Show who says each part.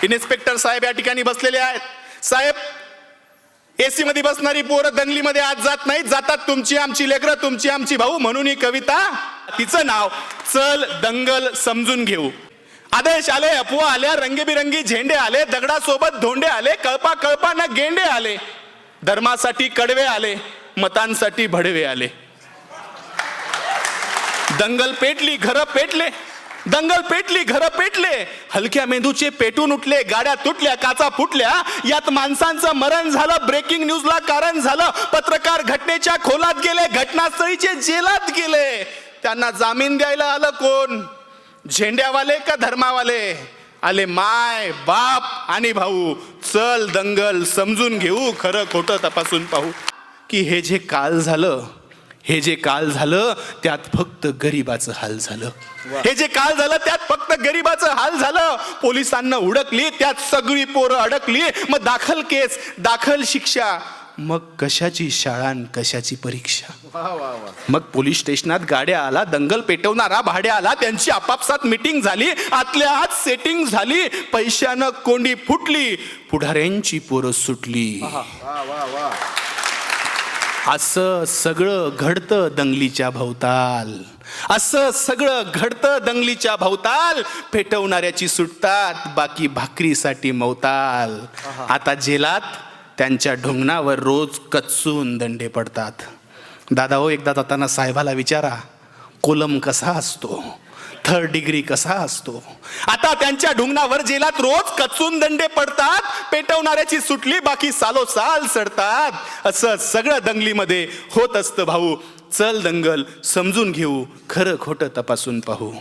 Speaker 1: Inspector साहेब या ठिकाणी बसलेले आहेत. साहेब, एसी मध्ये बसणारी पोरं दंगलीमध्ये आज जात नाहीत, जातात तुमची आमची लेकरं, तुमची आमची भाऊ. म्हणून ही कविता, तिचं नाव चल दंगल समजून घेऊ. आदेश आले, अफवा आल्या, रंगीबिरंगी झेंडे आले, दगडासोबत धोंडे आले, कळपा कळपा न गेंडे आले, धर्मासाठी कडवे आले, मतांसाठी भडवे आले. दंगल पेटली, घरं पेटले, दंगल पेटली, घरं पेटले, हलक्या मेंदूचे पेटून उठले, गाड्या तुटल्या, काचा फुटल्या, यात माणसांचं मरण झालं, ब्रेकिंग न्यूजला कारण झालं, पत्रकार घटनेच्या खोलात गेले, घटनास्थळीचे जेलात गेले. त्यांना जामीन द्यायला आलं कोण? झेंड्यावाले का धर्मावाले? आले माय बाप आणि भाऊ. चल दंगल समजून घेऊ, खरं खोटं तपासून पाहू. की हे जे काल झालं, हे जे काल झालं त्यात फक्त गरिबाचं हाल झालं. हे जे काल झालं त्यात फक्त गरिबाचं हाल झालं. पोलिसांना हुडकली, त्यात सगळी पोरं अडकली. मग दाखल केस, दाखल शिक्षा, मग कशाची शाळा न कशाची परीक्षा. मग पोलीस स्टेशनात गाड्या आला, दंगल पेटवणारा भाड्या आला, त्यांची आपापसात मीटिंग झाली, आतल्या आत सेटिंग झाली, पैशानं कोंडी फुटली, पुढाऱ्यांची पोरं सुटली. असं सगळं घडतं दंगलीच्या भोवताल, असं सगळं घडतं दंगलीच्या भोवताल. पेटवणाऱ्याची सुटतात, बाकी भाकरीसाठी मवताल. आता जेलात त्यांच्या ढुंगणावर रोज कच्चून दंडे पडतात. दादा हो, एकदा जाताना साहेबाला विचारा, कोलम कसा असतो, 3rd डिग्री कसा असतो. आता त्यांच्या ढुंगणावर जेलात रोज कचून दंडे पडतात. पेटवणाऱ्याची सुटली, बाकी सालोसाल सडतात. असं सगळं दंगलीमध्ये होत असतं भाऊ. चल दंगल समजून घेऊ, खरं खोटं तपासून पाहू.